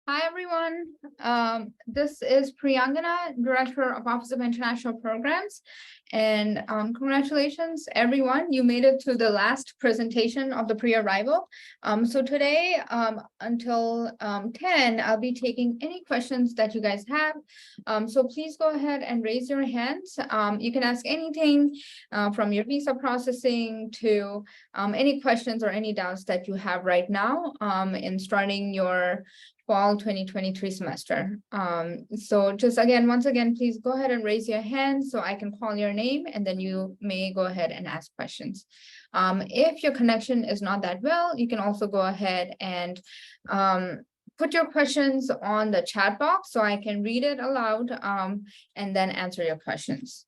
Hi, everyone. This is Priyangana, Director of Office of International Programs. And congratulations, everyone. You made it to the last presentation of the pre-arrival. So today, until 10, I'll be taking any questions that you guys have. So please go ahead and raise your hands. You can ask anything from your visa processing to any questions or any doubts that you have right now in starting your fall 2023 semester. So just once again, please go ahead and raise your hand so I can call your name and then you may go ahead and ask questions. If your connection is not that well, you can also go ahead and put your questions on the chat box so I can read it aloud and then answer your questions.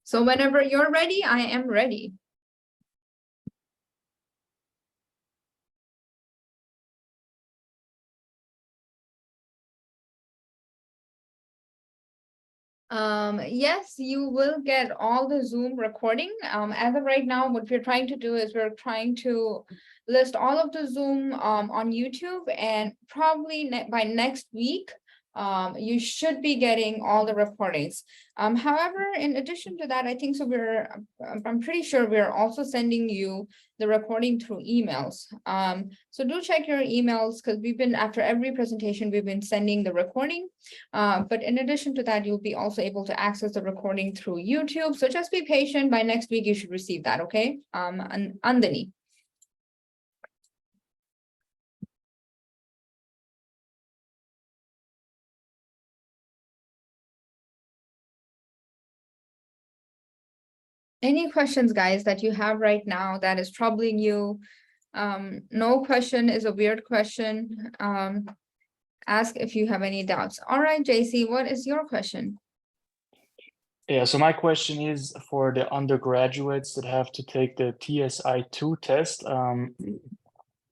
So whenever you're ready, I am ready. Yes, you will get all the Zoom recording. As of right now, what we're trying to do is we're trying to list all of the Zoom on YouTube, and probably by next week, you should be getting all the recordings. However, in addition to that, I think so I'm pretty sure we're also sending you the recording through emails. So do check your emails because after every presentation, we've been sending the recording. But in addition to that, you'll be also able to access the recording through YouTube. So just be patient. By next week, you should receive that, okay? Andani. Any questions, guys, that you have right now that is troubling you? No question is a weird question. Ask if you have any doubts. All right, JC, what is your question? Yeah, so my question is for the undergraduates that have to take the TSI-2 test,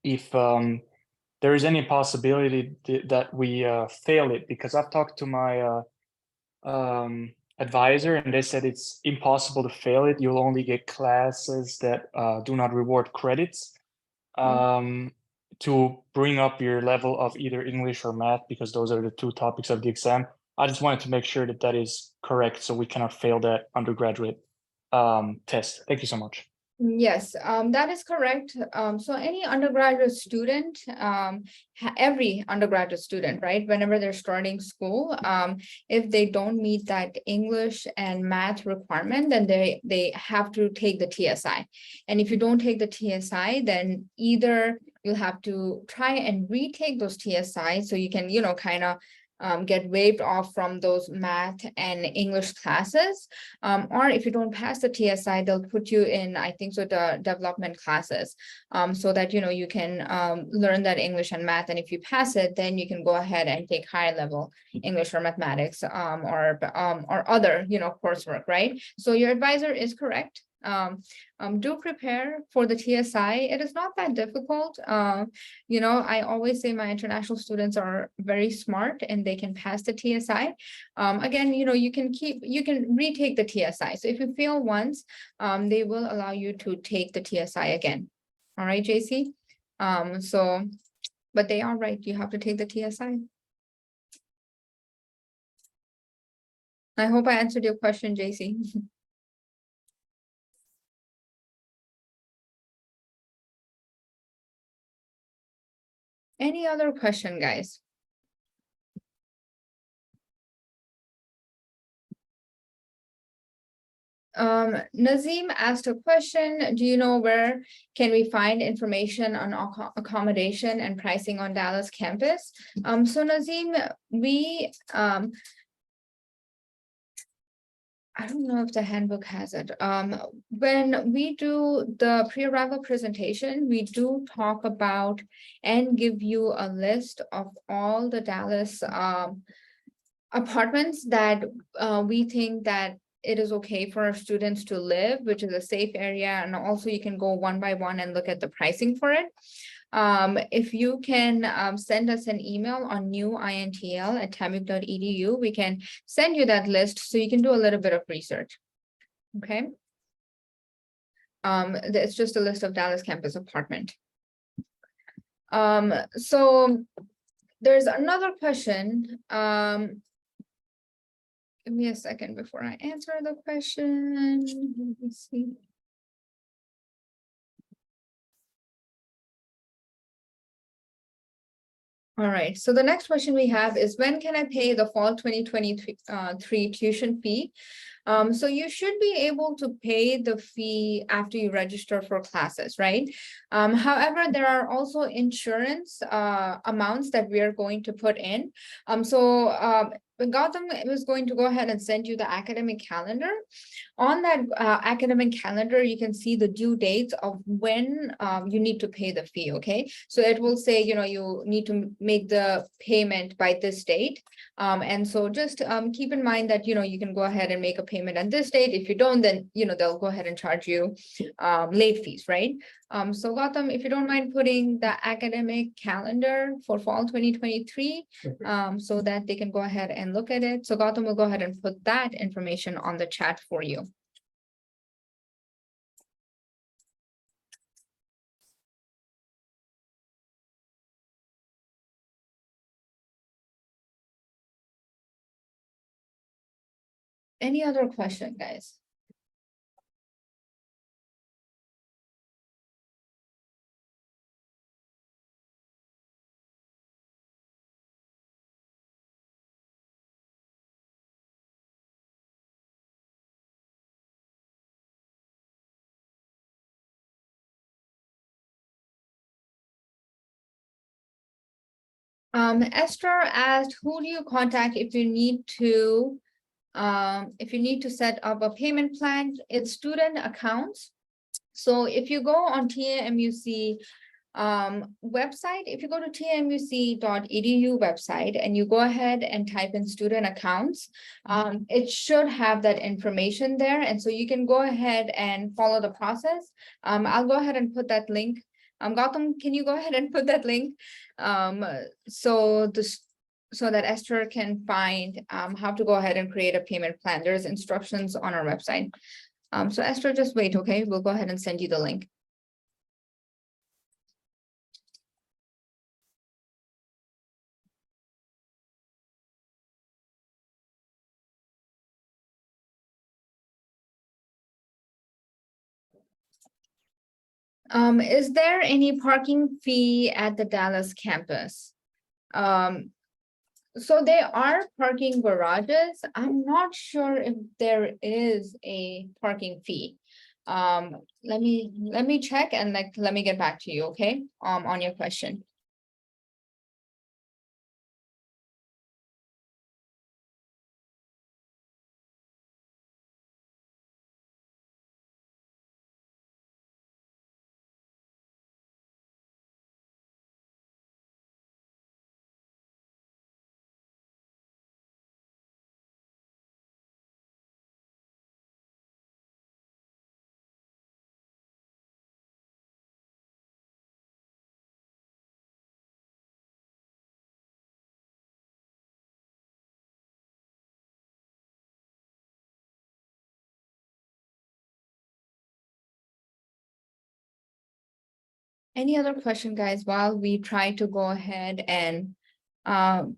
if there is any possibility that we fail it, because I've talked to my advisor and they said it's impossible to fail it. You'll only get classes that do not reward credits to bring up your level of either English or math, because those are the two topics of the exam. I just wanted to make sure that that is correct so we cannot fail that undergraduate test. Thank you so much. Yes, that is correct. So any undergraduate student, every undergraduate student, right, whenever they're starting school, if they don't meet that English and math requirement, then they have to take the TSI. And if you don't take the TSI, then either you'll have to try and retake those TSI so you can, kind of get waived off from those math and English classes. Or if you don't pass the TSI, they'll put you in, I think so, the development classes, so that, you can learn that English and math. And if you pass it, then you can go ahead and take higher level English or mathematics or other, coursework, right? So your advisor is correct. Do prepare for the TSI. It is not that difficult. I always say my international students are very smart and they can pass the TSI. Again, you can retake the TSI. So if you fail once, they will allow you to take the TSI again. All right, JC. But they are right. You have to take the TSI. I hope I answered your question, JC. Any other question, guys? Nazim asked a question. Do you know where can we find information on accommodation and pricing on Dallas campus? So Nazim, we I don't know if the handbook has it. When we do the pre-arrival presentation, we do talk about and give you a list of all the Dallas apartments that we think that it is okay for our students to live, which is a safe area. And also you can go one by one and look at the pricing for it. If you can send us an email on newintl@tamuk.edu, we can send you that list so you can do a little bit of research. Okay. It's just a list of Dallas campus apartment. So there's another question. Give me a second before I answer the question. Let me see. All right, so the next question we have is, when can I pay the fall 2023 tuition fee? So you should be able to pay the fee after you register for classes, right? However, there are also insurance amounts that we are going to put in. Gautam was going to go ahead and send you the academic calendar. On that academic calendar, you can see the due dates of when you need to pay the fee, okay? So it will say, you need to make the payment by this date. And so just keep in mind that, you can go ahead and make a payment on this date. If you don't, then, they'll go ahead and charge you late fees, right? So Gautam, if you don't mind putting the academic calendar for fall 2023, so that they can go ahead and look at it. So Gautam will go ahead and put that information on the chat for you. Any other question, guys? Esther asked, who do you contact if you need to set up a payment plan? It's student accounts. So if you go on TAMUC website, if you go to tamuc.edu website and you go ahead and type in student accounts, it should have that information there. And so you can go ahead and follow the process. I'll go ahead and put that link. Gautam, can you go ahead and put that link? So that Esther can find how to go ahead and create a payment plan. There's instructions on our website. So Esther, just wait, okay? We'll go ahead and send you the link. Is there any parking fee at the Dallas campus? So there are parking garages. I'm not sure if there is a parking fee. Let me check and let me get back to you, okay? On your question. Any other question, guys, while we try to go ahead and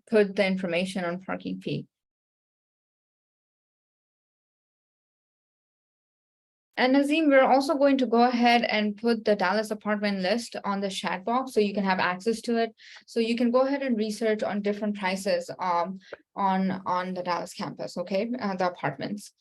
put the information on parking fee? And Nazim, we're also going to go ahead and put the Dallas apartment list on the chat box so you can have access to it. So you can go ahead and research on different prices on the Dallas campus, okay? The apartments.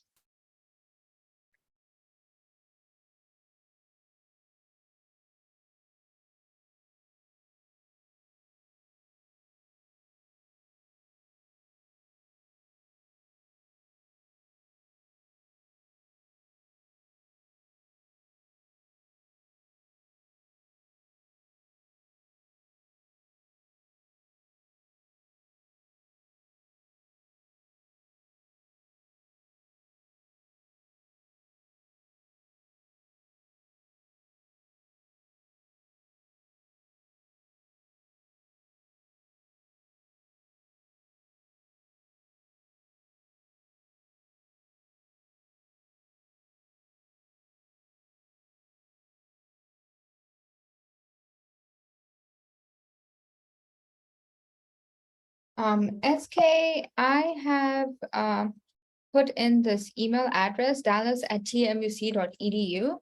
SK, I have put in this email address, dallas@tmuc.edu.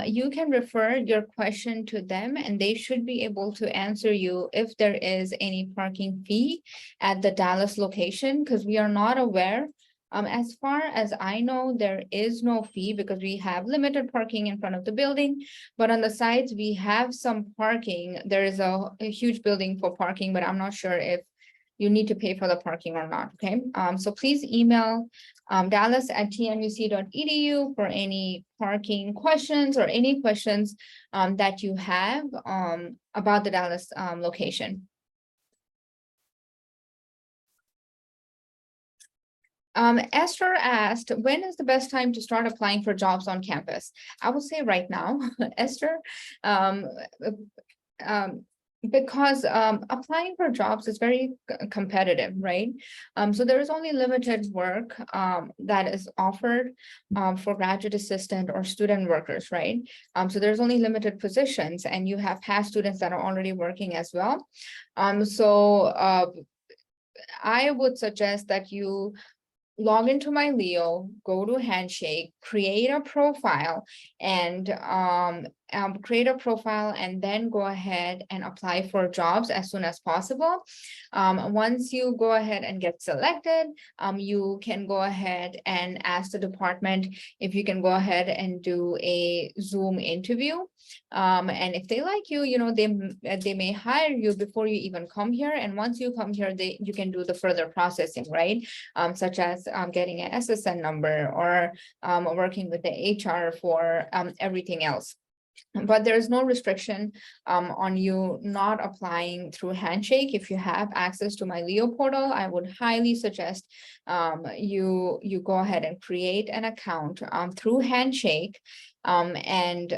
You can refer your question to them and they should be able to answer you if there is any parking fee at the Dallas location, because we are not aware. As far as I know, there is no fee because we have limited parking in front of the building, but on the sides, we have some parking. There is a huge building for parking, but I'm not sure if you need to pay for the parking or not, okay? So please email dallas@tmuc.edu for any parking questions or any questions that you have about the Dallas location. Esther asked, when is the best time to start applying for jobs on campus? I would say right now, Esther. Um, because applying for jobs is very competitive, right? So there is only limited work that is offered for graduate assistant or student workers, right? So there's only limited positions and you have past students that are already working as well. I would suggest that you log into my Leo, go to Handshake, create a profile and then go ahead and apply for jobs as soon as possible. Once you go ahead and get selected, you can go ahead and ask the department if you can go ahead and do a Zoom interview. And if they like you, they may hire you before you even come here. And once you come here, you can do the further processing, right? Such as getting an SSN number or working with the HR for everything else. But there is no restriction on you not applying through Handshake. If you have access to my Leo portal, I would highly suggest you go ahead and create an account through Handshake and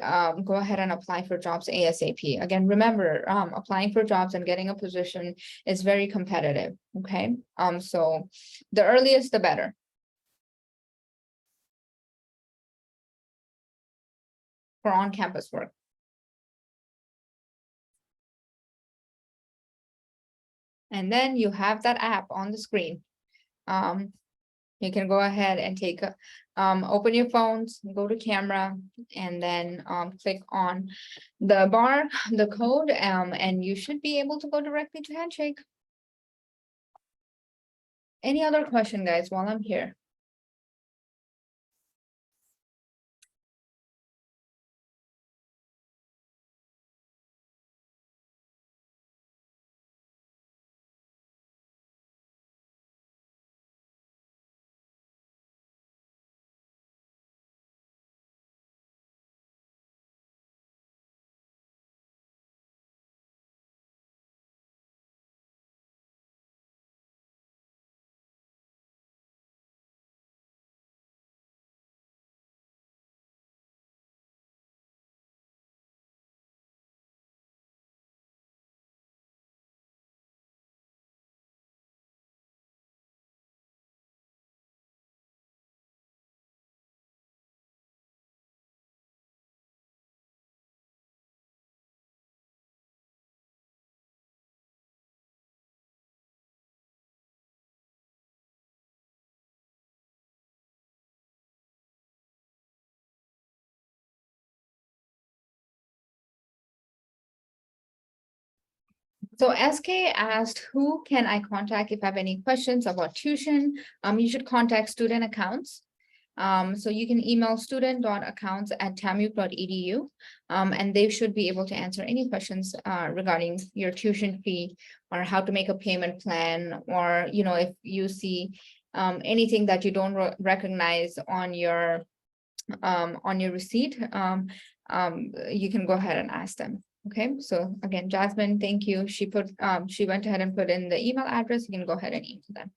go ahead and apply for jobs ASAP. Again, remember, applying for jobs and getting a position is very competitive, okay? So the earliest, the better. For on-campus work. And then you have that app on the screen. You can go ahead and open your phones, go to camera, and then click on the bar, the code, and you should be able to go directly to Handshake. Any other question, guys, while I'm here? So SK asked, who can I contact if I have any questions about tuition? You should contact student accounts. So you can email student.accounts@tamuc.edu, and they should be able to answer any questions regarding your tuition fee or how to make a payment plan, or if you see anything that you don't recognize on your receipt, you can go ahead and ask them. Okay, so again, Jasmine, thank you. She went ahead and put in the email address. You can go ahead and email them.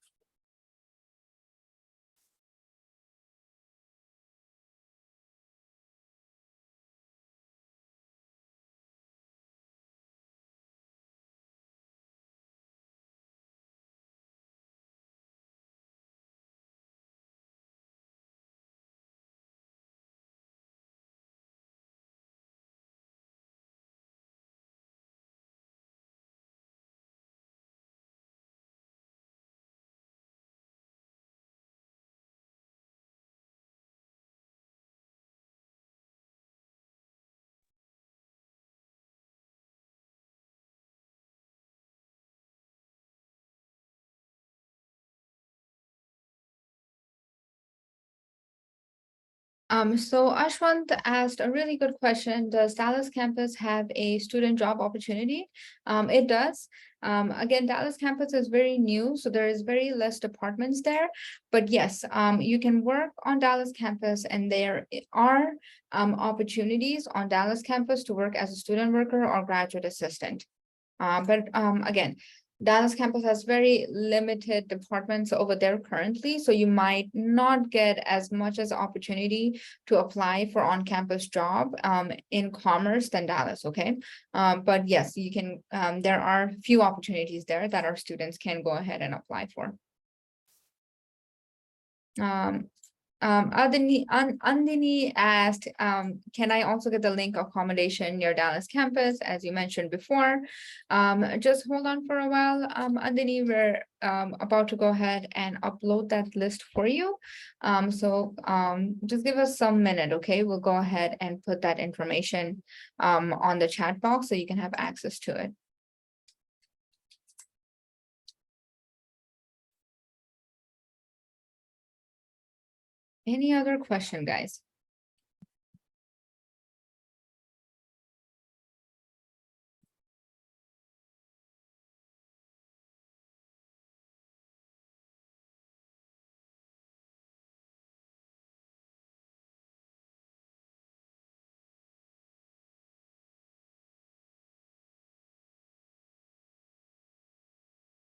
So Ashwant asked a really good question. Does Dallas campus have a student job opportunity? It does. Again, Dallas campus is very new, so there is very less departments there. But yes, you can work on Dallas campus, and there are opportunities on Dallas campus to work as a student worker or graduate assistant. But again, Dallas campus has very limited departments over there currently, so you might not get as much as opportunity to apply for on-campus job in commerce than Dallas, okay? But yes, you can, there are few opportunities there that our students can go ahead and apply for. Andini asked, can I also get the link accommodation near Dallas campus, as you mentioned before? Just hold on for a while, Andini, we're about to go ahead and upload that list for you. Just give us some minute, okay? We'll go ahead and put that information on the chat box so you can have access to it. Any other question, guys?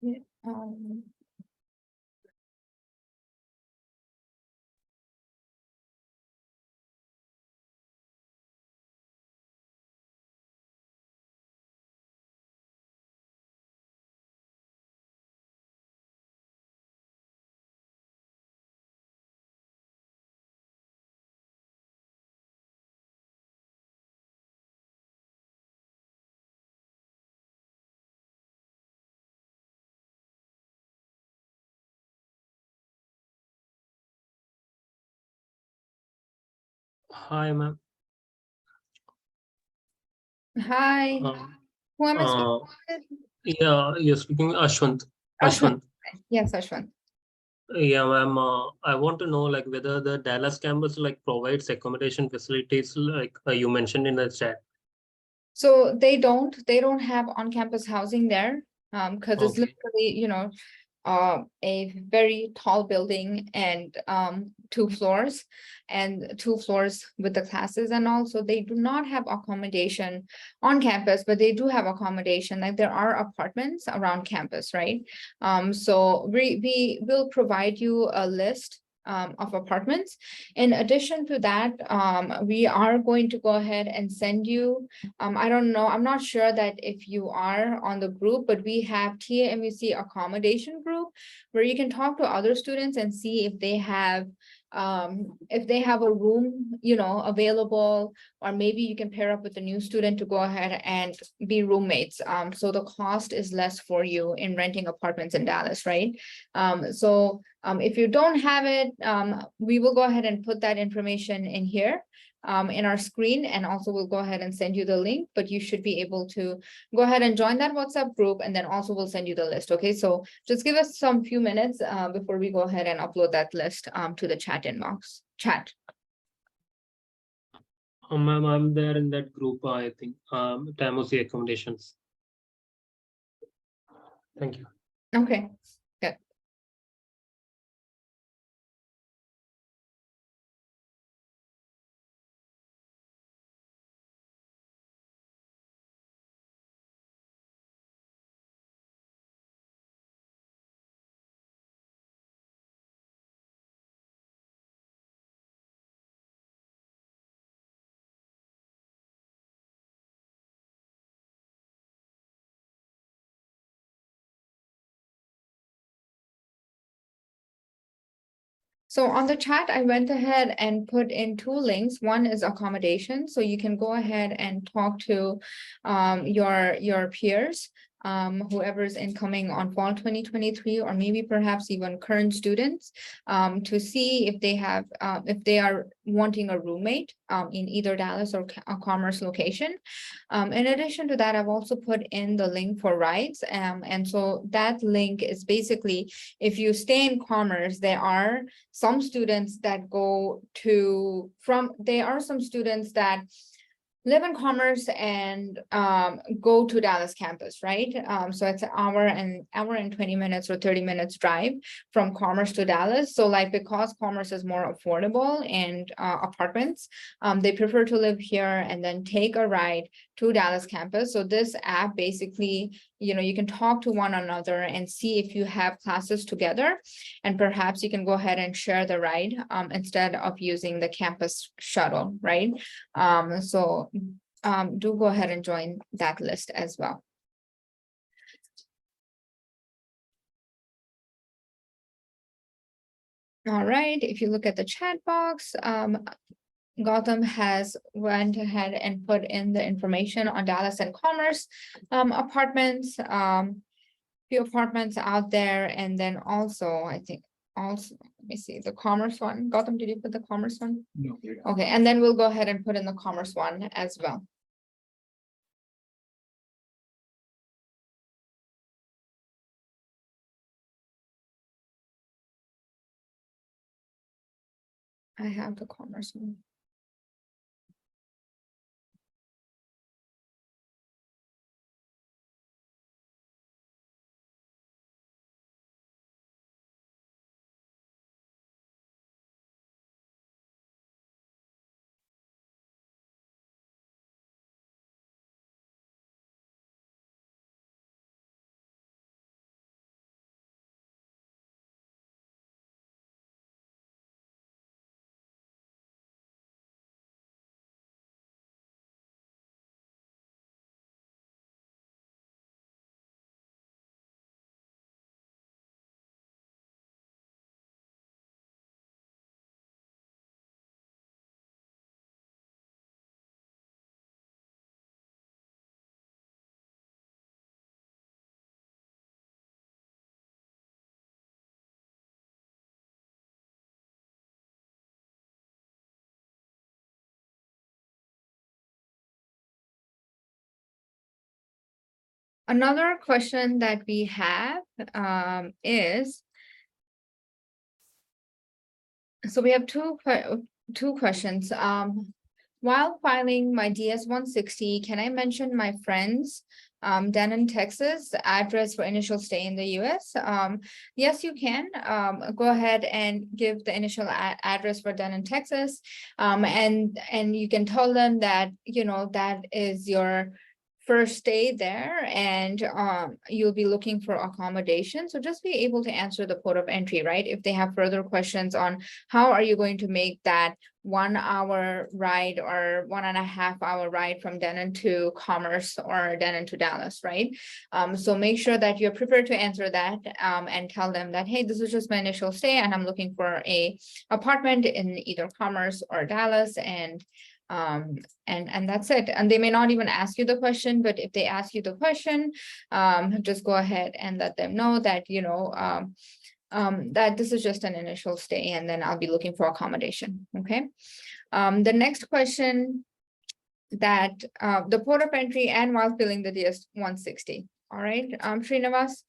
Yeah, Hi, ma'am. Hi, who am I speaking with? Yeah, you're speaking Ashwant. Ashwant. Yes, Ashwant. Yeah, ma'am. I want to know like whether the Dallas campus like provides accommodation facilities like you mentioned in the chat. So they don't have on-campus housing there, because it's Okay. literally, a very tall building and 2 floors with the classes and all. So they do not have accommodation on campus, but they do have accommodation. Like there are apartments around campus, right? So we will provide you a list of apartments. In addition to that, we are going to go ahead and send you, I don't know, I'm not sure that if you are on the group, but we have TAMUC accommodation group where you can talk to other students and see if they have a room, available, or maybe you can pair up with a new student to go ahead and be roommates. So the cost is less for you in renting apartments in Dallas, right? If you don't have it, we will go ahead and put that information in here in our screen, and also we'll go ahead and send you the link, but you should be able to go ahead and join that WhatsApp group, and then also we'll send you the list. Okay, so just give us some few minutes before we go ahead and upload that list to the chat inbox. Ma'am, I'm there in that group, I think. TAMUC accommodations. Thank you. Okay. Good. So on the chat, I went ahead and put in 2 links. One is accommodation, so you can go ahead and talk to your peers whoever's incoming on fall 2023, or maybe perhaps even current students, to see if they have, if they are wanting a roommate in either Dallas or Commerce location. In addition to that, I've also put in the link for rides. And so that link is basically, if you stay in Commerce, there are some students that go to, there are some students that live in Commerce and go to Dallas campus, right? So it's an hour and 20 minutes or 30 minutes drive from Commerce to Dallas. So like, because Commerce is more affordable and apartments, they prefer to live here and then take a ride to Dallas campus. So this app basically, you can talk to one another and see if you have classes together, and perhaps you can go ahead and share the ride instead of using the campus shuttle, right? So do go ahead and join that list as well. All right, if you look at the chat box, Gautam has went ahead and put in the information on Dallas and Commerce apartments, few apartments out there, and then also, I think, also, let me see, the Commerce one. Gautam, did you put the Commerce one? No. Okay, and then we'll go ahead and put in the Commerce one as well. I have the Commerce one. Another question that we have is, so we have two questions. While filing my DS-160, can I mention my friend's Denton, Texas address for initial stay in the US? Yes, you can. Go ahead and give the initial address for Denton, Texas. And you can tell them that, that is your first stay there, and you'll be looking for accommodation. So just be able to answer the port of entry, right? If they have further questions on how are you going to make that 1 hour ride or 1.5 hour ride from Denton to Commerce or Denton to Dallas, right? So make sure that you're prepared to answer that and tell them that, hey, this is just my initial stay and I'm looking for a apartment in either Commerce or Dallas, and that's it. And they may not even ask you the question, but if they ask you the question, just go ahead and let them know that, that this is just an initial stay, and then I'll be looking for accommodation. Okay. The next question, that the port of entry and while filling the DS-160. All right, Srinivas.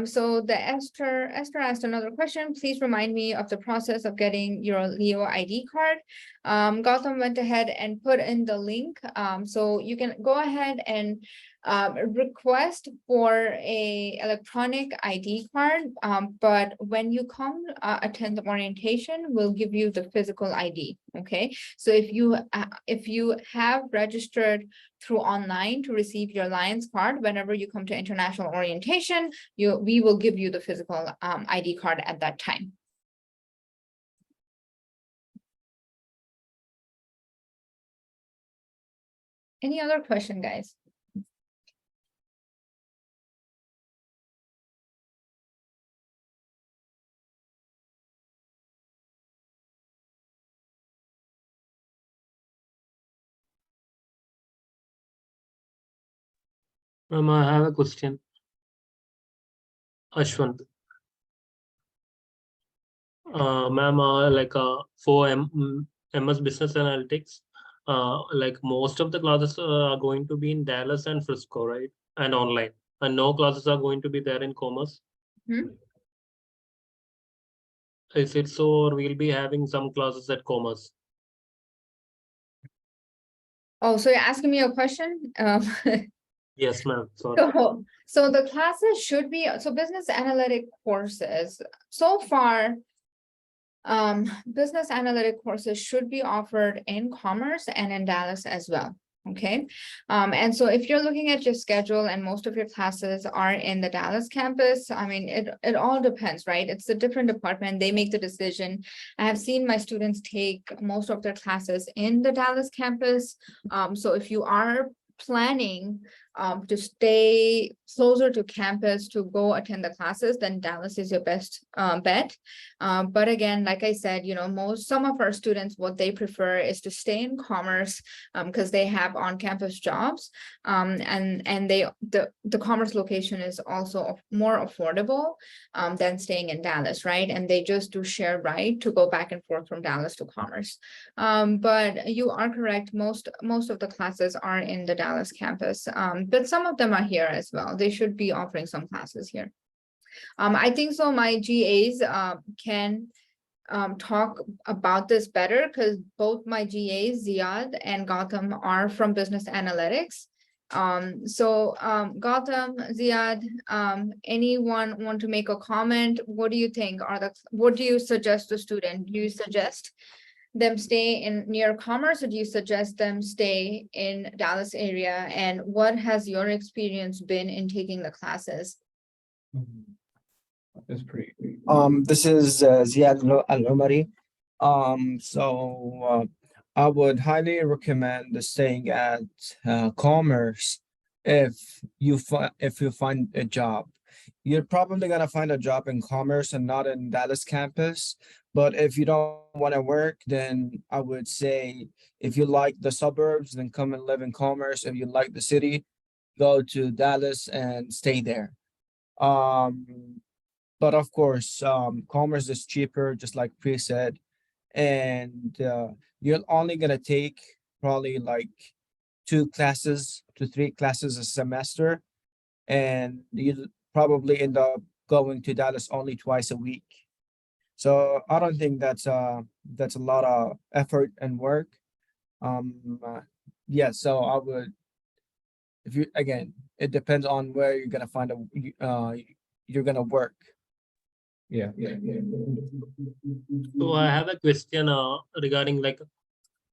So the Esther asked another question. Please remind me of the process of getting your Leo ID card. Gautam went ahead and put in the link. So you can go ahead and request for a electronic ID card. But when you come attend the orientation, we'll give you the physical ID. Okay. So if you have registered through online to receive your Lions card, whenever you come to international orientation, we will give you the physical ID card at that time. Any other question, guys? I have a question. Ashwant. Ma'am, for MS Business Analytics, like most of the classes are going to be in Dallas and Frisco, right? And online. And no classes are going to be there in Commerce. Mhm. Is it so, or we'll be having some classes at Commerce? Oh, so you're asking me a question? Yes, ma'am. Sorry. So the classes should be, so business analytic courses, so far. Business analytic courses should be offered in Commerce and in Dallas as well. Okay, and so if you're looking at your schedule and most of your classes are in the Dallas campus, I mean, it all depends, right? It's a different department, they make the decision. I have seen my students take most of their classes in the Dallas campus. So if you are planning to stay closer to campus to go attend the classes, then Dallas is your best bet. But again, like I said, you know, some of our students, what they prefer is to stay in Commerce because they have on-campus jobs. And the Commerce location is also more affordable than staying in Dallas, right? And they just do share ride to go back and forth from Dallas to Commerce. But you are correct, most of the classes are in the Dallas campus, but some of them are here as well. They should be offering some classes here. I think so my GAs can talk about this better because both my GAs, Ziad and Gautam, are from business analytics. Gautam, Ziad, anyone want to make a comment? What do you think what do you suggest to student? Do you suggest them stay in near Commerce, or do you suggest them stay in Dallas area? And what has your experience been in taking the classes? That's pretty. This is Ziad Al-Umari. I would highly recommend staying at Commerce if you find a job. You're probably gonna find a job in Commerce and not in Dallas campus. But if you don't want to work, then I would say if you like the suburbs, then come and live in Commerce. If you like the city, go to Dallas and stay there. But of course, Commerce is cheaper, just like Pri said, and you're only gonna take probably like 2 to 3 classes a semester, and you probably end up going to Dallas only twice a week. So I don't think that's a lot of effort and work. Yeah, so I would, if you again, it depends on where you're gonna find you're gonna work. Yeah. So I have a question regarding like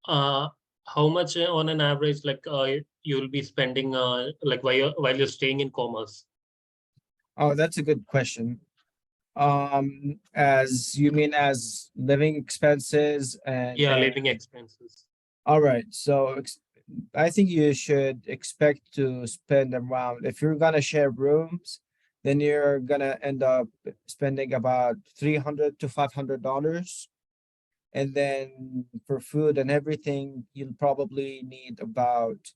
how much on an average you'll be spending like while you're staying in Commerce? Oh, that's a good question. As you mean as living expenses Yeah, and living expenses. all right. So I think you should expect to spend around, if you're gonna share rooms, then you're gonna end up spending about $300 to $500. And then for food and everything, you'll probably need about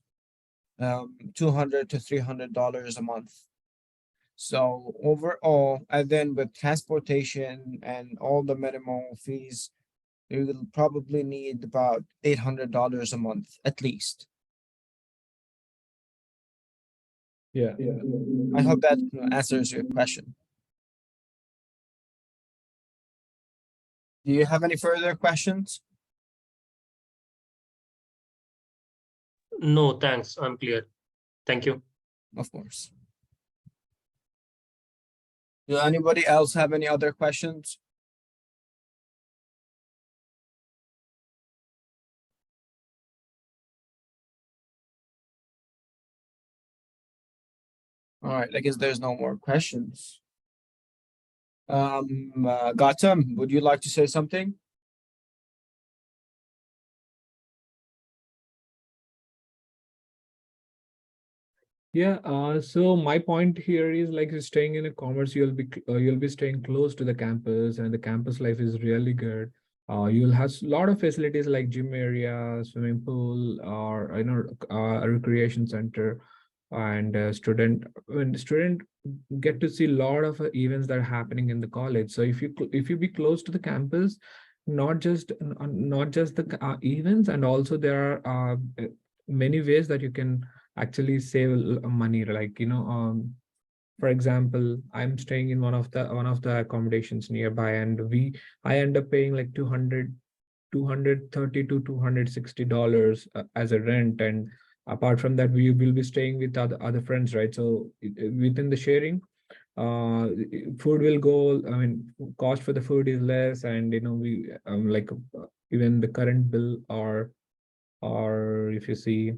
$200 to $300 a month. So overall, and then with transportation and all the minimal fees, you will probably need about $800 a month at least. Yeah. I hope that answers your question. Do you have any further questions? No, thanks. I'm clear. Thank you. Of course. Do anybody else have any other questions? All right, I guess there's no more questions. Gautam, would you like to say something? Yeah, so my point here is like staying in a Commerce, you'll be staying close to the campus, and the campus life is really good. You'll have a lot of facilities like gym area, swimming pool, or a recreation center. and when student get to see a lot of events that are happening in the college. So if you be close to the campus, not just the events, and also there are many ways that you can actually save money, like for example, I'm staying in one of the accommodations nearby, and I end up paying like 230 to $260 as a rent. And apart from that, we will be staying with other friends, right? So within the sharing, food will go, I mean, cost for the food is less, and we like even the current bill, or if you see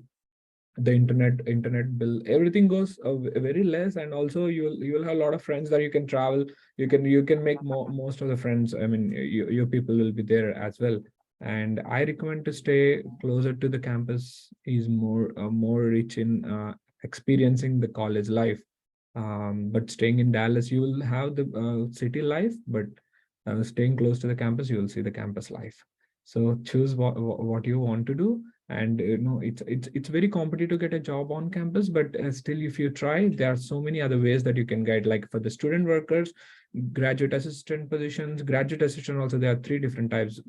the internet bill, everything goes very less. And also you'll have a lot of friends that you can travel, you can make most of the friends, I mean, your people will be there as well. And I recommend to stay closer to the campus, is more rich in experiencing the college life. But staying in Dallas, you will have the city life, but staying close to the campus, you will see the campus life. So choose what you want to do. And it's very competitive to get a job on campus, but still, if you try, there are so many other ways that you can get, like for the student workers, graduate assistant positions. Graduate assistant also, there are three different types,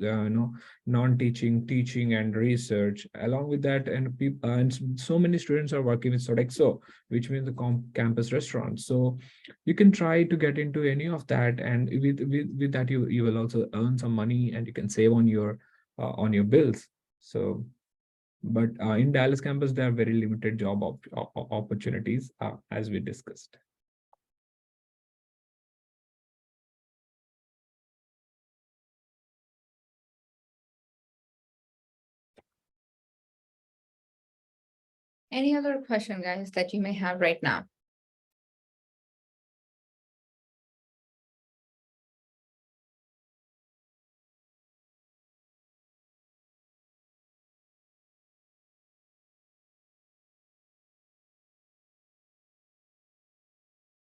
non-teaching, teaching, and research. Along with that, and people, and so many students are working with Sodexo, which means the campus restaurants. So you can try to get into any of that, and with that, you will also earn some money, and you can save on your bills. So, but in Dallas campus, there are very limited job opportunities, as we discussed. Any other question, guys, that you may have right now?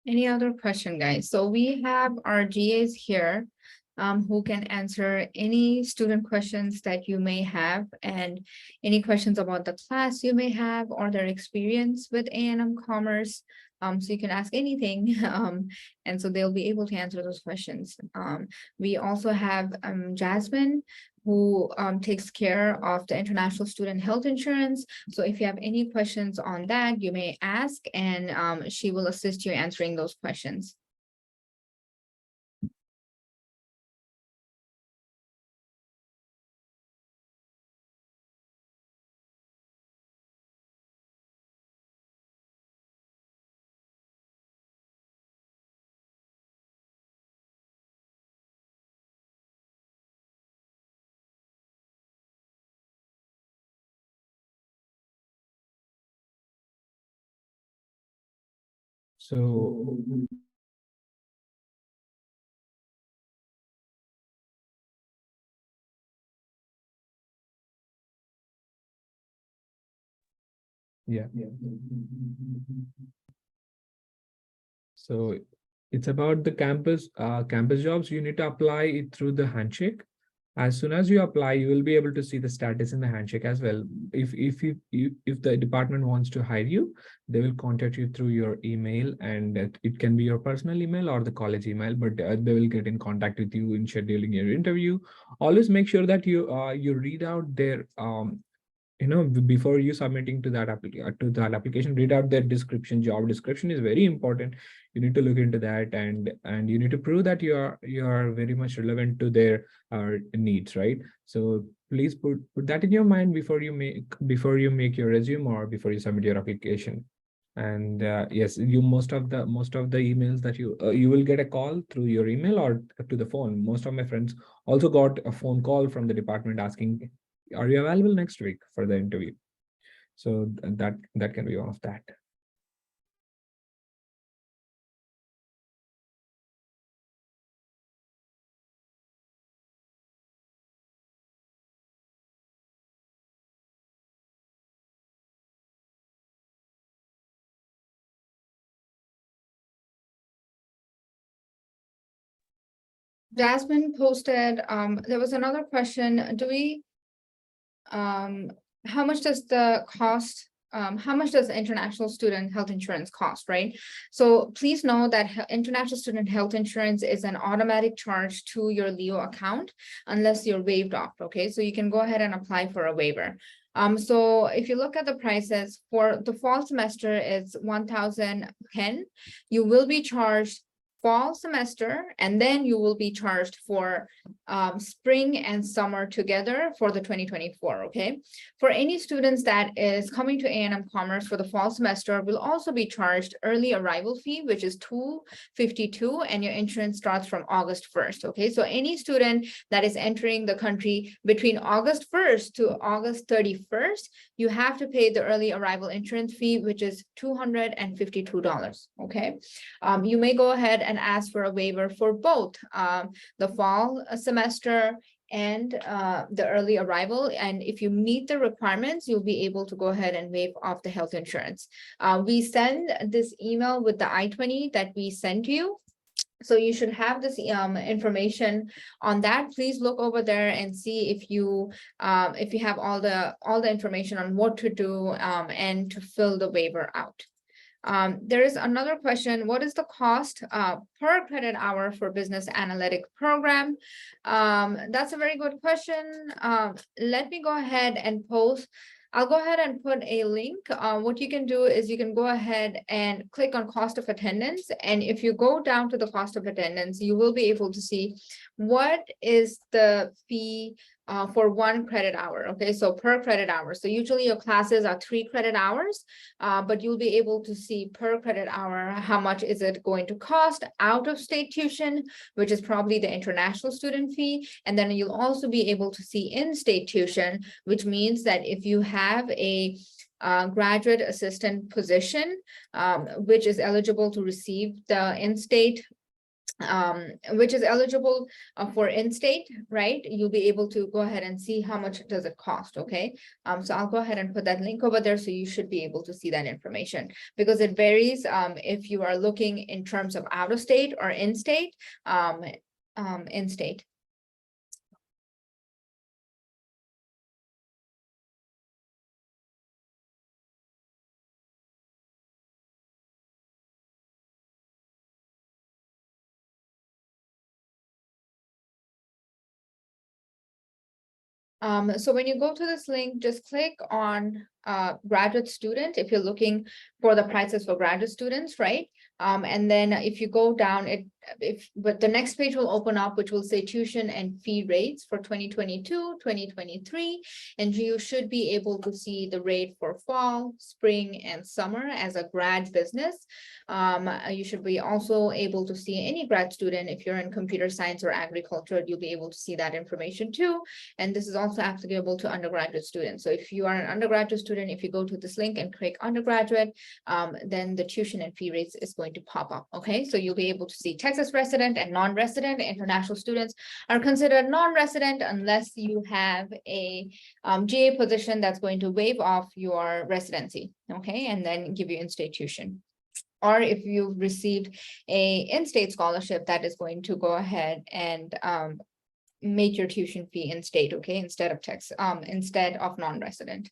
Any other question, guys? So we have our GAs here, who can answer any student questions that you may have, and any questions about the class you may have, or their experience with A&M Commerce. So you can ask anything, and so they'll be able to answer those questions. We also have Jasmine, who takes care of the international student health insurance. So if you have any questions on that, you may ask, and she will assist you answering those questions. So yeah. So it's about the campus jobs. You need to apply it through the handshake. As soon as you apply, you will be able to see the status in the handshake as well. If the department wants to hire you, they will contact you through your email, and it can be your personal email or the college email, but they will get in contact with you in scheduling your interview. Always make sure that you read out their before you submitting to that application, read out their description. Job description is very important. You need to look into that, and you need to prove that you are very much relevant to their needs, right? So please put that in your mind before you make your resume, or before you submit your application. And yes, most of the emails that you will get a call through your email or to the phone. Most of my friends also got a phone call from the department asking, are you available next week for the interview? So that can be one of that. Jasmine posted, there was another question. How much does the cost how much does international student health insurance cost, right? So please know that international student health insurance is an automatic charge to your Leo account unless you're waived off, okay? So you can go ahead and apply for a waiver. So if you look at the prices for the fall semester is 1,010. You will be charged fall semester, and then you will be charged for spring and summer together for the 2024, okay? For any students that is coming to A&M Commerce for the fall semester will also be charged early arrival fee, which is $252, and your insurance starts from August 1st, okay? So any student that is entering the country between August 1st to August 31st, you have to pay the early arrival insurance fee, which is $252, okay? You may go ahead and ask for a waiver for both the fall semester and the early arrival. And if you meet the requirements, you'll be able to go ahead and waive off the health insurance. We send this email with the I-20 that we sent you. So you should have this information on that. Please look over there and see if you have all the information on what to do and to fill the waiver out. There is another question. What is the cost per credit hour for business analytic program? That's a very good question. Let me go ahead and post. I'll go ahead and put a link. What you can do is you can go ahead and click on cost of attendance. And if you go down to the cost of attendance, you will be able to see what is the fee for 1 credit hour. Okay, so per credit hour. So usually your classes are 3 credit hours, but you'll be able to see per credit hour, how much is it going to cost out of state tuition, which is probably the international student fee. And then you'll also be able to see in-state tuition, which means that if you have a graduate assistant position, which is eligible to receive the in-state which is eligible for in-state, right? You'll be able to go ahead and see how much does it cost, okay? So I'll go ahead and put that link over there so you should be able to see that information because it varies if you are looking in terms of out of state or in-state, in-state. So when you go to this link, just click on graduate student if you're looking for the prices for graduate students, right? And then if you go down, but the next page will open up, which will say tuition and fee rates for 2022, 2023, and you should be able to see the rate for fall, spring, and summer as a grad business. You should be also able to see any grad student. If you're in computer science or agriculture, you'll be able to see that information too. And this is also applicable to undergraduate students. So if you are an undergraduate student, if you go to this link and click undergraduate, then the tuition and fee rates is going to pop up. Okay, so you'll be able to see Texas resident and non-resident. International students are considered non-resident unless you have a GA position that's going to waive off your residency. Okay, and then give you in-state tuition. Or if you've received a in-state scholarship, that is going to go ahead and make your tuition fee in-state, okay, instead of non-resident.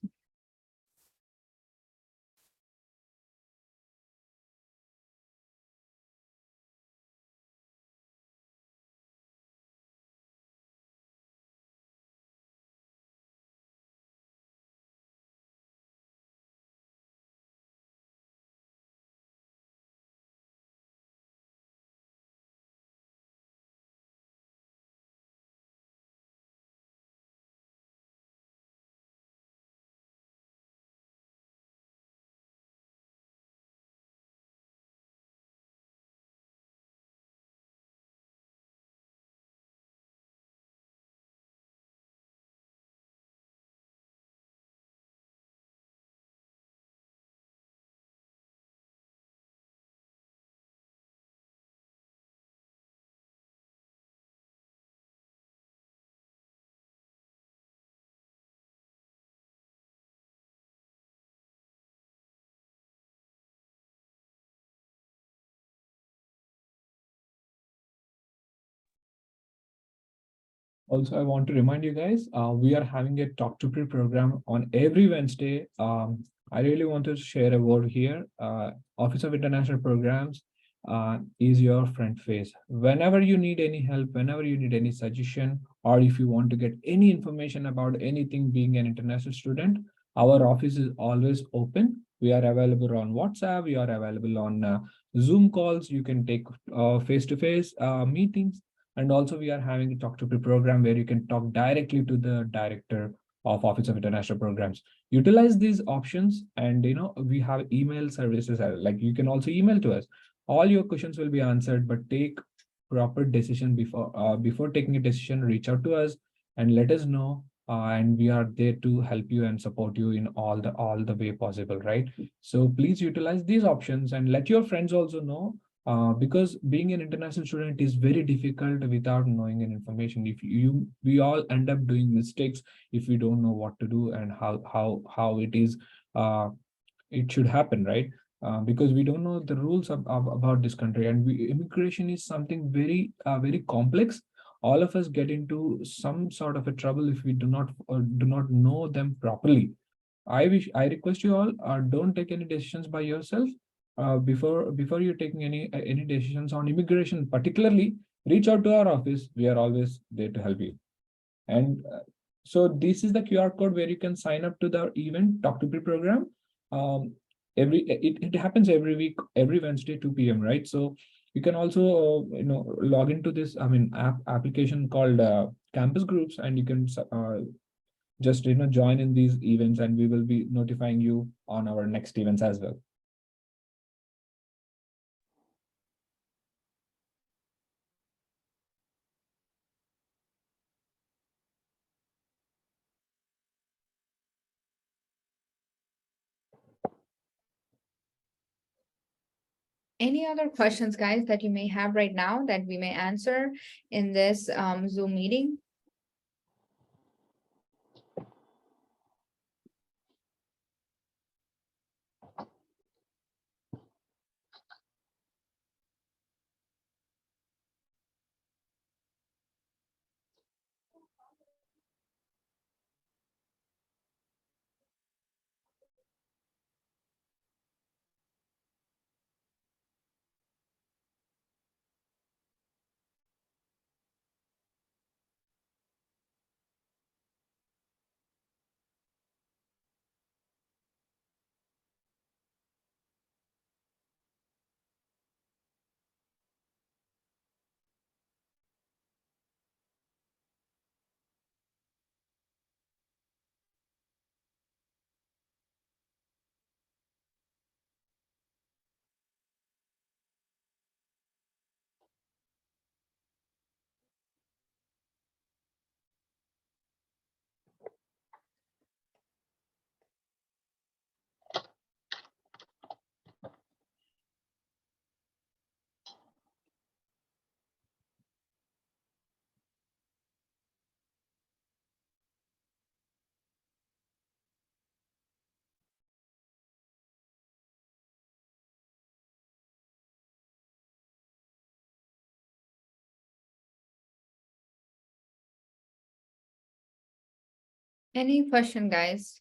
Also, I want to remind you guys, we are having a Talk to Pre program on every Wednesday I really wanted to share a word here. Office of International Programs is your front face. Whenever you need any help, whenever you need any suggestion, or if you want to get any information about anything being an international student, our office is always open. We are available on WhatsApp. We are available on Zoom calls. You can take face-to-face meetings. And also we are having a Talk to Pre program where you can talk directly to the director of Office of International Programs. Utilize these options, and we have email services, like you can also email to us. All your questions will be answered, but take proper decision before taking a decision. Reach out to us and let us know, and we are there to help you and support you in all the way possible, right? So please utilize these options and let your friends also know, because being an international student is very difficult without knowing an information. If we all end up doing mistakes if we don't know what to do and how it is, it should happen, right? Because we don't know the rules about this country, and immigration is something very complex. All of us get into some sort of a trouble if we do not know them properly. I request you all, don't take any decisions by yourself. Before you're taking any decisions on immigration, particularly, reach out to our office. We are always there to help you. And so this is the QR code where you can sign up to the event Talk to Pre program. It happens every week, every Wednesday, 2 p.m. Right? So you can also log into this application called Campus Groups, and you can just join in these events, and we will be notifying you on our next events as well. Any other questions, guys, that you may have right now that we may answer in this Zoom meeting? Any question, guys?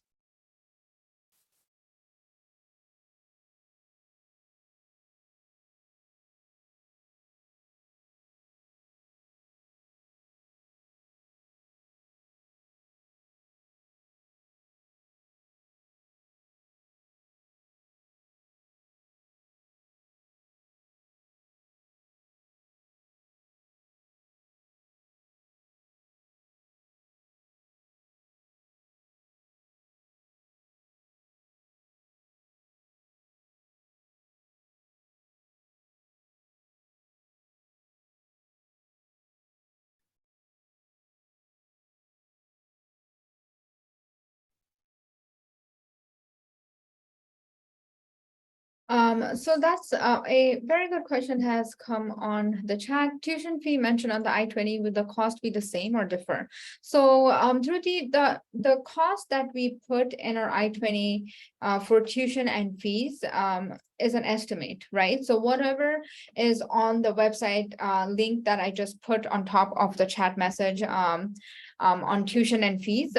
So that's a very good question has come on the chat. Tuition fee mentioned on the I-20, will the cost be the same or differ? So Dhruti, the cost that we put in our I-20 for tuition and fees is an estimate, right? So whatever is on the website link that I just put on top of the chat message on tuition and fees,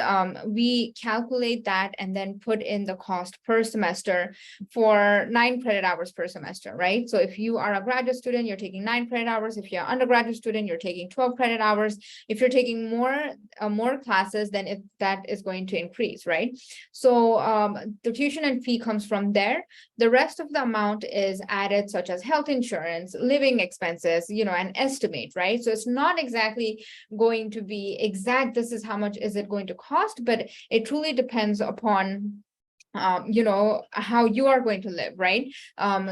we calculate that and then put in the cost per semester for 9 credit hours per semester, right? So if you are a graduate student, you're taking 9 credit hours. If you're an undergraduate student, you're taking 12 credit hours. If you're taking more classes, then that is going to increase, right? So the tuition and fee comes from there. The rest of the amount is added, such as health insurance, living expenses, an estimate, right? So it's not exactly going to be exact, this is how much is it going to cost, but it truly depends upon how you are going to live, right?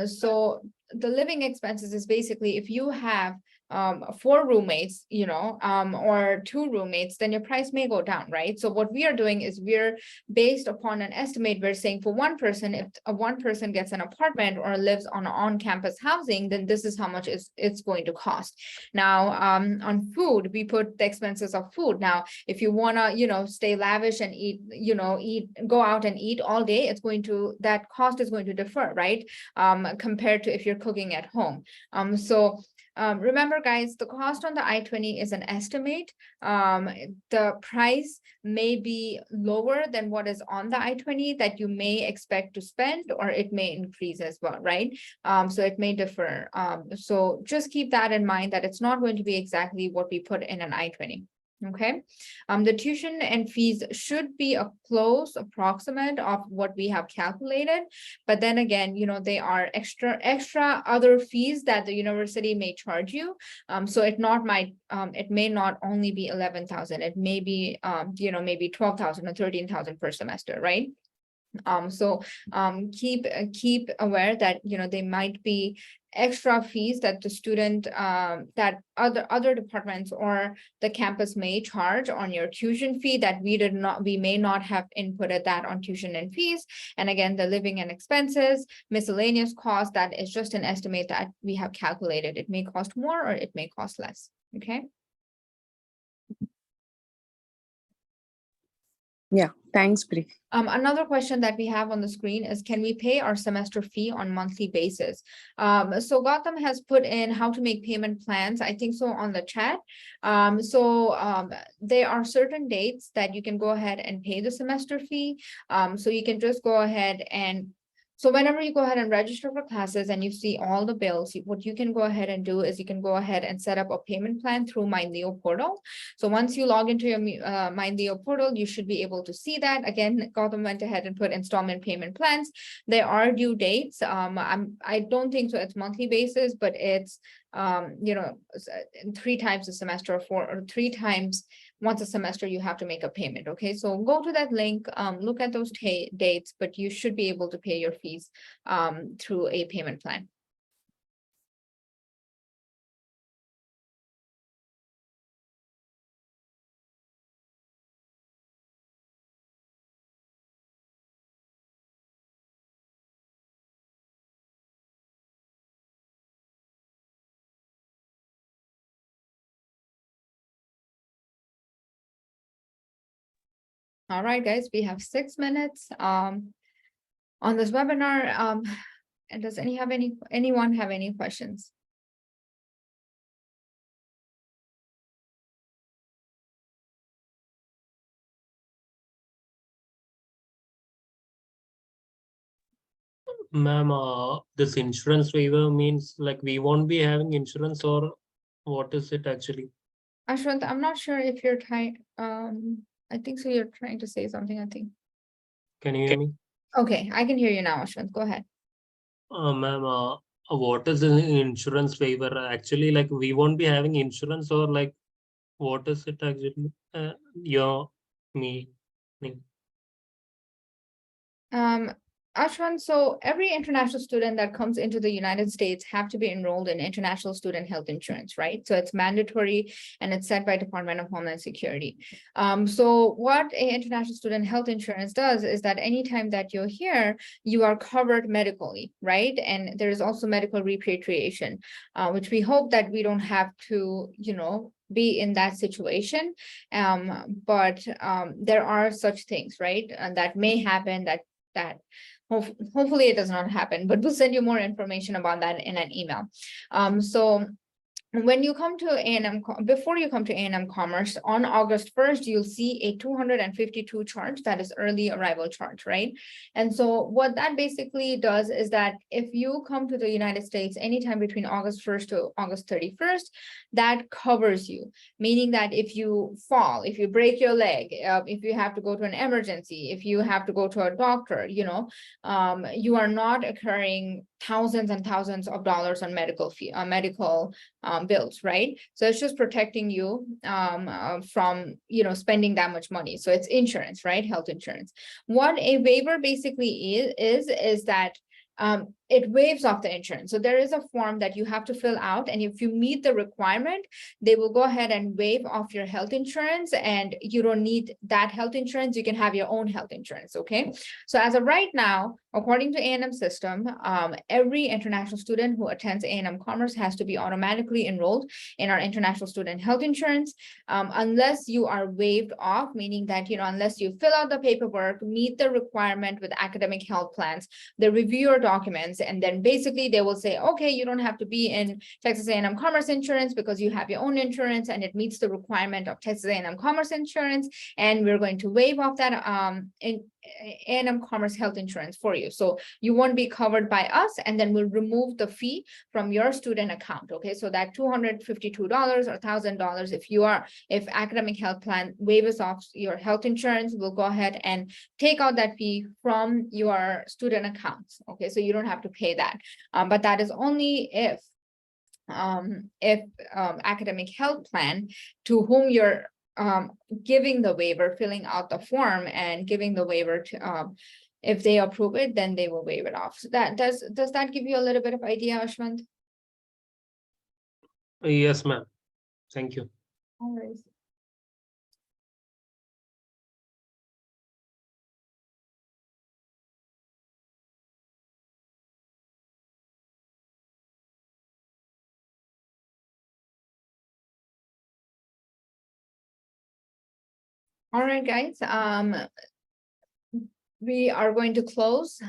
So the living expenses is basically if you have 4 roommates, or 2 roommates, then your price may go down, right? So what we are doing is we're based upon an estimate. We're saying for one person, if one person gets an apartment or lives on-campus housing, then this is how much it's going to cost. Now, on food, we put the expenses of food. Now, if you wanna, stay lavish and eat, go out and eat all day, that cost is going to differ, right? Compared to if you're cooking at home. Remember, guys, the cost on the I-20 is an estimate. The price may be lower than what is on the I-20 that you may expect to spend, or it may increase as well, right? So it may differ. So just keep that in mind, that it's not going to be exactly what we put in an I-20. Okay, the tuition and fees should be a close approximate of what we have calculated, but then again, they are extra other fees that the university may charge you. So it may not only be 11,000, it may be maybe 12,000 or 13,000 per semester, right? Keep aware that there might be extra fees that the student that other departments or the campus may charge on your tuition fee that we may not have inputted that on tuition and fees. And again, the living and expenses, miscellaneous cost, that is just an estimate that we have calculated. It may cost more or it may cost less. Okay. Yeah, thanks, Pri. Another question that we have on the screen is, can we pay our semester fee on monthly basis? So Gautam has put in how to make payment plans, I think so, on the chat. There are certain dates that you can go ahead and pay the semester fee. So you can just go ahead and so whenever you go ahead and register for classes and you see all the bills, what you can go ahead and do is you can go ahead and set up a payment plan through MindLeo portal. So once you log into your MindLeo portal, you should be able to see that. Again, Gautam went ahead and put installment payment plans. There are due dates. I don't think so it's monthly basis, but it's 3 times a semester, 4 or 3 times once a semester you have to make a payment. Okay, so go to that link, look at those dates, but you should be able to pay your fees through a payment plan. All right, guys, we have 6 minutes on this webinar. And does anyone have any questions? Ma'am, this insurance waiver means like we won't be having insurance, or what is it actually? Ashwant, I'm not sure if you're trying, I think so you're trying to say something, I think. Can you hear me? Okay, I can hear you now, Ashwant, go ahead. Ma'am, what is an insurance waiver? Actually, like we won't be having insurance, or like what is it actually? Meaning? Ashwant, so every international student that comes into the United States have to be enrolled in international student health insurance, right? So it's mandatory and it's set by Department of Homeland Security. So what a international student health insurance does is that anytime that you're here, you are covered medically, right? And there is also medical repatriation, which we hope that we don't have to, be in that situation. But there are such things, right? And that may happen, that Hopefully it does not happen, but we'll send you more information about that in an email. So when you come to A&M, before you come to A&M Commerce, on August 1st, you'll see a 252 charge, that is early arrival charge, right? And so what that basically does is that if you come to the United States anytime between August 1st to August 31st, that covers you, meaning that if you fall, if you break your leg, if you have to go to an emergency, if you have to go to a doctor, you know, you are not incurring thousands and thousands of dollars on medical bills, right? So it's just protecting you from, you know, spending that much money. So it's insurance, right? Health insurance. What a waiver basically is that it waives off the insurance. So there is a form that you have to fill out, and if you meet the requirement, they will go ahead and waive off your health insurance, and you don't need that health insurance. You can have your own health insurance, okay? So as of right now, according to A&M system, every international student who attends A&M Commerce has to be automatically enrolled in our international student health insurance, unless you are waived off, meaning that, you know, unless you fill out the paperwork, meet the requirement with academic health plans, they review your documents, and then basically they will say, okay, you don't have to be in Texas A&M Commerce Insurance because you have your own insurance and it meets the requirement of Texas A&M Commerce Insurance, and we're going to waive off that in A&M Commerce Health Insurance for you. So you won't be covered by us, and then we'll remove the fee from your student account. Okay, so that $252 or $1,000, if academic health plan waives off your health insurance, we'll go ahead and take out that fee from your student accounts. Okay, so you don't have to pay that, but that is only if academic health plan to whom you're giving the waiver, filling out the form and giving the waiver to, if they approve it, then they will waive it off. So that does that give you a little bit of idea, Ashwant? Yes, ma'am. Thank you. All right. All right, guys. We are going to close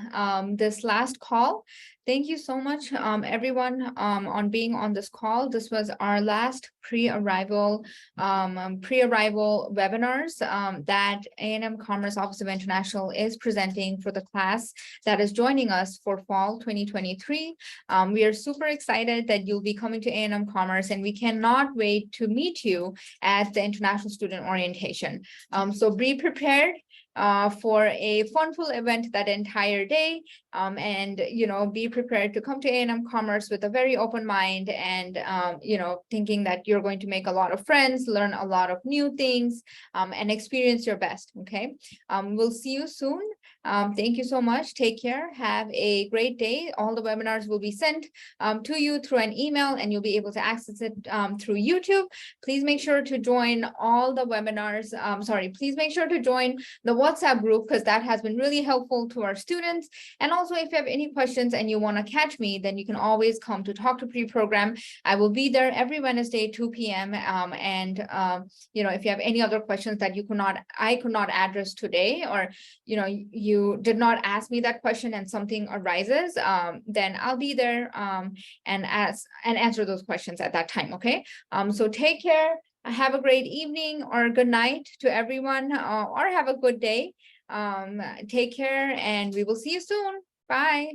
this last call. Thank you so much, everyone, on being on this call. This was our last pre-arrival webinars that A&M Commerce Office of International is presenting for the class that is joining us for fall 2023. We are super excited that you'll be coming to A&M Commerce, and we cannot wait to meet you at the International Student Orientation. So be prepared for a fun-ful event that entire day, and you know, be prepared to come to A&M Commerce with a very open mind, and you know, thinking that you're going to make a lot of friends, learn a lot of new things, and experience your best. Okay, we'll see you soon. Thank you so much. Take care. Have a great day. All the webinars will be sent to you through an email, and you'll be able to access it through YouTube. Please make sure to join all the webinars. Please make sure to join the WhatsApp group, because that has been really helpful to our students. And also, if you have any questions and you want to catch me, then you can always come to Talk to Pre-Program. I will be there every Wednesday, 2 p.m. You know, if you have any other questions that I could not address today, or you know, you did not ask me that question and something arises, then I'll be there and answer those questions at that time. Okay, so take care. Have a great evening or good night to everyone, or have a good day. Take care, and we will see you soon. Bye.